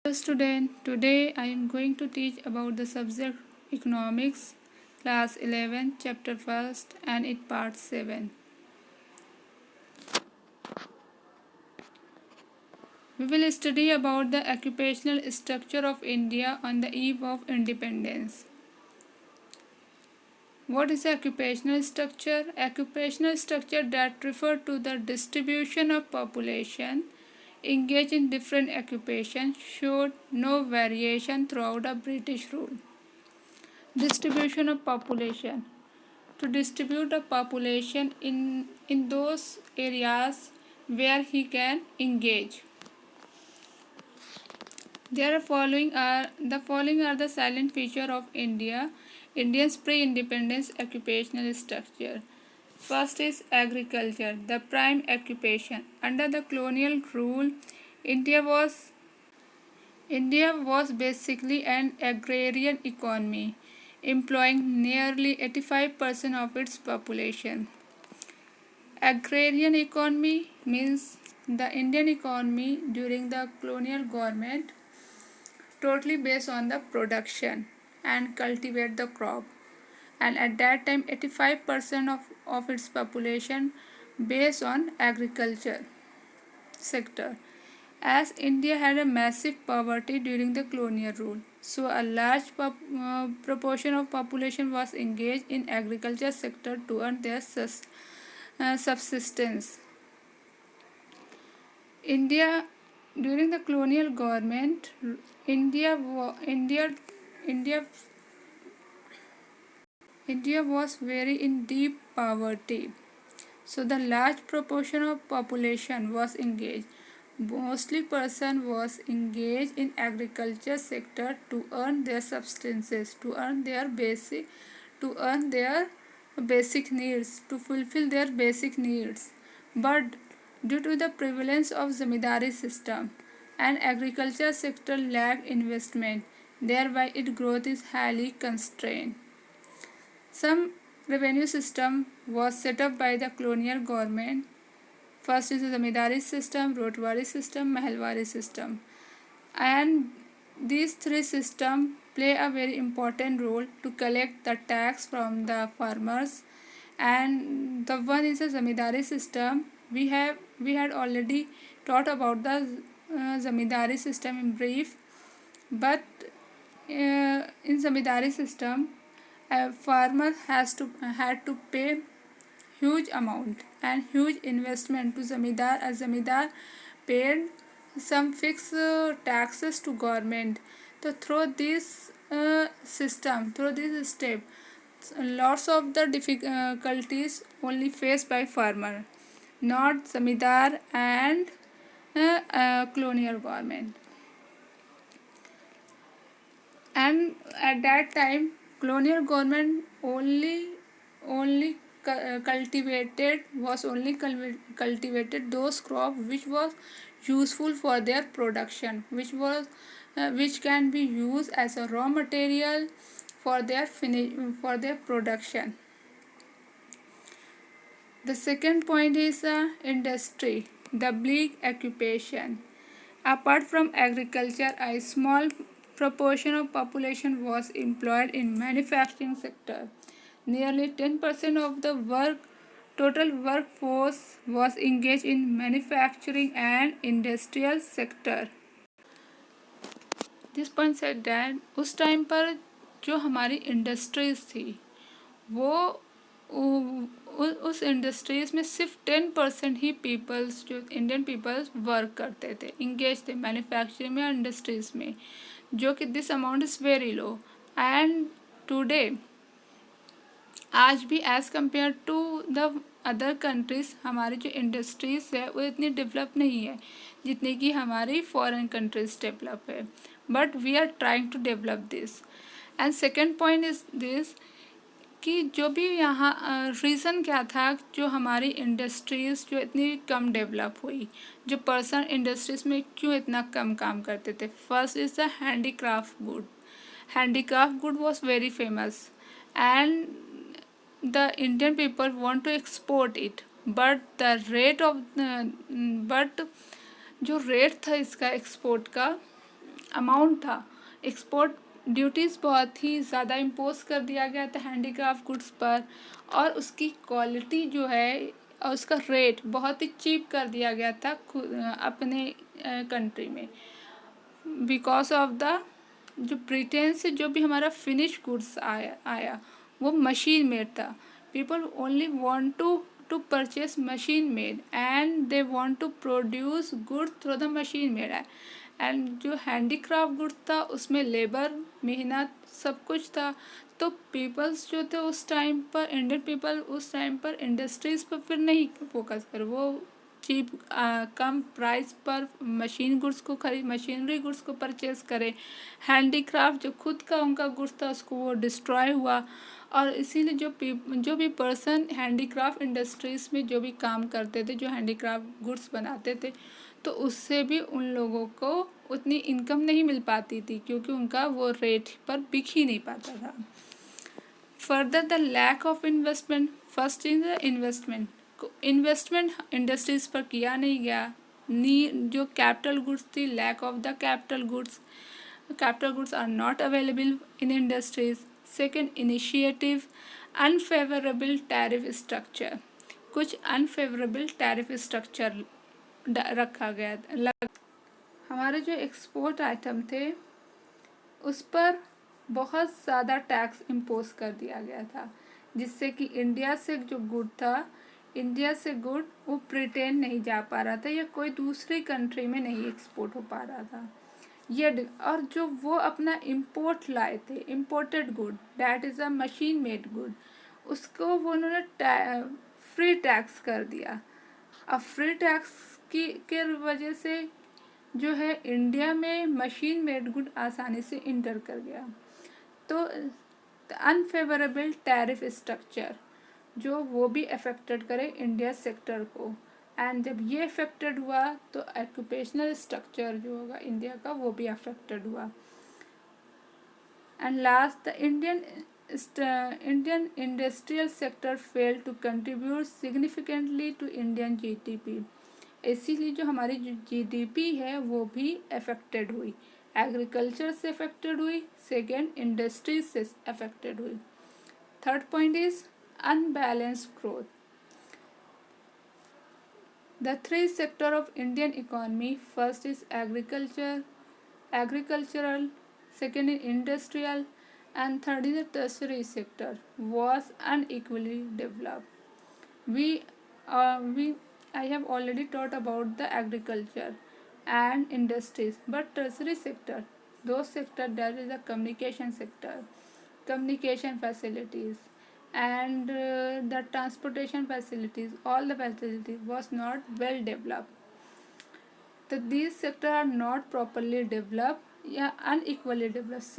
Hello student, today I am going to teach about the subject economics, class 11, chapter 1st and it part 7. We will study about the occupational structure of India on the eve of independence. What is occupational structure? Occupational structure that refer to the distribution of population engaged in different occupations showed no variation throughout the British rule. Distribution of population. To distribute the population in those areas where he can engage. The following are the silent feature of India's pre-independence occupational structure. First is agriculture, the prime occupation. Under the colonial rule, India was India was basically an agrarian economy, employing nearly 85% of its population. Agrarian economy means the Indian economy during the colonial government totally based on the production and cultivate the crop. And at that time 85% of its population based on agriculture sector. As India had a massive poverty during the colonial rule, so a large proportion of population was engaged in agriculture sector to earn their subsistence. India during the colonial government, India India India was very in deep poverty. So the large proportion of population was engaged. Mostly person was engaged in agriculture sector to earn their substances, to earn their basic needs, to fulfill their basic needs. But due to the prevalence of zamindari system and agriculture sector lacked investment, thereby its growth is highly constrained. Some revenue system was set up by the colonial government. First is the zamindari system, rotwari system, mahalwari system. And these three systems play a very important role to collect the tax from the farmers. And the one is the zamindari system. We had already taught about the zamindari system in brief, but in zamindari system a farmer had to pay huge amount and huge investment to zamindar, as zamindar paid some fixed taxes to government. So through this through this step, lots of the difficulties only faced by farmer, not zamindar and colonial government. And at that time colonial government only cultivated those crops which was useful for their production, which can be used as a raw material for for their production. The second point is industry, the bleak occupation. Apart from agriculture, a small proportion of population was employed in manufacturing sector. Nearly 10% of the total workforce was engaged in manufacturing and industrial sector. This point said that उस time पर जो हमारी industries थी वो उस industries में सिर्फ 10% ही peoples जो इंडियन पीपल्स वर्क करते थे, इंगेज थे मैन्युफैक्चरिंग में, इंडस्ट्रीज में, जो कि this amount is very low. And today आज भी as compare to the other countries हमारी जो इंडस्ट्रीज़ है वो इतनी डेवलप नहीं है जितनी कि हमारी फॉरेन कंट्रीज़ डेवलप है. But we are trying to develop this. And second point is this कि जो भी यहाँ रीज़न क्या था जो हमारी इंडस्ट्रीज़ जो इतनी कम डेवलप हुई, जो पर्सन इंडस्ट्रीज़ में क्यों इतना कम काम करते थे. First is the handicraft good. Handicraft good was very famous and the Indian people want to export it, but the rate of but जो रेट था इसका एक्सपोर्ट का अमाउंट था, एक्सपोर्ट ड्यूटीज़ बहुत ही ज़्यादा इम्पोज कर दिया गया था हैंडीक्राफ्ट गुड्स पर, और उसकी क्वालिटी जो है और उसका रेट बहुत ही चीप कर दिया गया था अपने कंट्री में, बिकॉज ऑफ द जो ब्रिटेन से जो भी हमारा फिनिश गुड्स आया वो मशीन मेड था. People only want to purchase machine made and they want to produce goods through the machine made. And जो हैंडीक्राफ्ट गुड्स था उसमें लेबर, मेहनत, सब कुछ था. तो पीपल्स जो थे उस टाइम पर, इंडियन पीपल उस टाइम पर इंडस्ट्रीज़ पर फिर नहीं फोकस कर, वो चीप कम प्राइस पर मशीनरी गुड्स को परचेज करे. हैंडीक्राफ्ट जो खुद का उनका गुड्स था उसको वो डिस्ट्रॉय हुआ. और इसीलिए जो भी पर्सन हैंडीक्राफ्ट इंडस्ट्रीज़ में जो भी काम करते थे, जो हैंडीक्राफ्ट गुड्स बनाते थे, तो उससे भी उन लोगों को उतनी इनकम नहीं मिल पाती थी, क्योंकि उनका वो रेट पर बिक ही नहीं पाता था. Further the lack of investment. First is the investment industries पर किया नहीं गया. जो कैपिटल गुड्स थी, lack of the capital goods are not available in industries. Second, initiative unfavourable tariff structure. कुछ अनफेवरेबल टैरिफ स्ट्रक्चर रखा गया. हमारे जो एक्सपोर्ट आइटम थे उस पर बहुत ज़्यादा टैक्स इम्पोज कर दिया गया था, जिससे कि इंडिया से जो गुड था, इंडिया से गुड वो ब्रिटेन नहीं जा पा रहा था या कोई दूसरी कंट्री में नहीं एक्सपोर्ट हो पा रहा था. ये और जो वो अपना इम्पोर्ट लाए थे, imported good, that is a machine made good, उसको वो उन्होंने फ्री टैक्स कर दिया. अब फ्री टैक्स के वजह से जो है इंडिया में मशीन मेड गुड आसानी से इंटर कर गया. तो अनफेवरेबल टैरिफ स्ट्रक्चर जो वो भी अफेक्टेड करे इंडिया सेक्टर को. एंड जब ये अफेक्टेड हुआ तो ऑक्यूपेशनल स्ट्रक्चर जो होगा इंडिया का वो भी अफेक्टेड हुआ. And last, the Indian industrial sector fail to contribute significantly to Indian GDP. इसीलिए जो हमारी जो जीडीपी है वो भी अफेक्टेड हुई. एग्रीकल्चर से अफेक्टेड हुई. सेकेंड, इंडस्ट्रीज से अफेक्टेड हुई. Third point is unbalanced growth. The three sector of Indian economy, first is agricultural, second is industrial, and third is the tertiary sector, was unequally developed. I have already taught about the agriculture and industries, but tertiary sector, those sector that is the communication sector, communication facilities, and the transportation facilities, all the facilities was not well developed. So these sectors are not properly developed, yeah, unequally developed.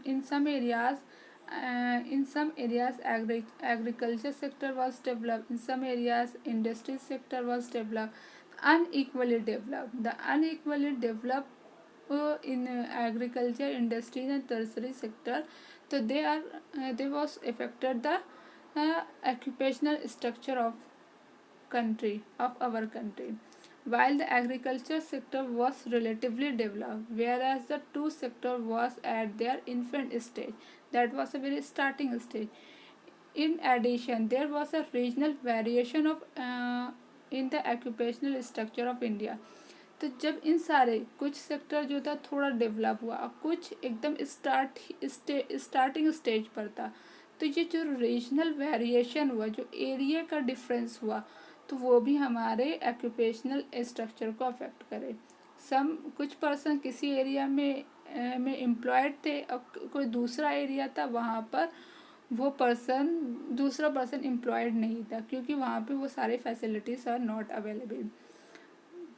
In some areas agriculture sector was developed. In some areas industry sector was developed. Unequally developed. The unequally developed in agriculture, industries, and tertiary sector, so they was affected the occupational structure of our country, while the agriculture sector was relatively developed, whereas the two sector was at their infant stage, that was a very starting stage. In addition, there was a regional variation of in the occupational structure of India. तो जब इन सारे कुछ sector जो था थोड़ा develop हुआ, कुछ एकदम स्टार्टिंग स्टेज पर था, तो ये जो रीजनल वेरिएशन हुआ, जो एरिया का डिफरेंस हुआ, तो वो भी हमारे ऑक्यूपेशनल स्ट्रक्चर को अफेक्ट करे. कुछ पर्सन किसी एरिया में एम्प्लॉयड थे और कोई दूसरा एरिया था, वहाँ पर वो दूसरा पर्सन एम्प्लॉयड नहीं था, क्योंकि वहाँ पे वो सारे facilities are not available.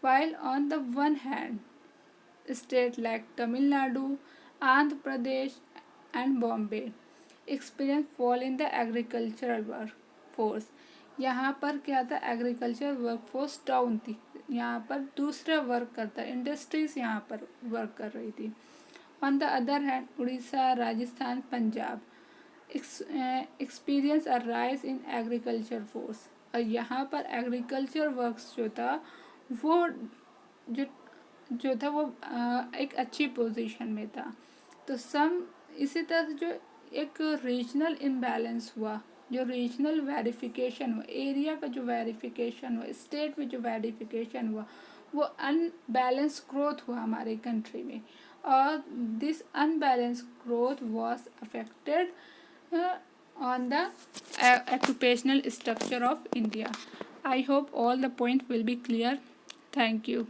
While on the one hand, states like Tamil Nadu, Andhra Pradesh, and Bombay experience fall in the agricultural workforce. यहाँ पर क्या था, एग्रीकल्चर वर्कफोर्स डाउन थी, यहाँ पर दूसरा वर्क करता, इंडस्ट्रीज यहाँ पर वर्क कर रही थी. On the other hand, Orissa, Rajasthan, Punjab experience a rise in agriculture force. और यहाँ पर एग्रीकल्चर वर्क्स जो था वो जो जो था वो एक अच्छी पोजीशन में था। तो इसी तरह से जो एक रीजनल इम्बैलेंस हुआ, जो रीजनल वेरिफिकेशन हुआ, एरिया का जो वेरिफिकेशन हुआ, स्टेट में जो वेरिफिकेशन हुआ, वो अनबैलेंस ग्रोथ हुआ हमारे कंट्री में। और this unbalance growth was affected on the occupational structure of India. I hope all the points will be clear. Thank you.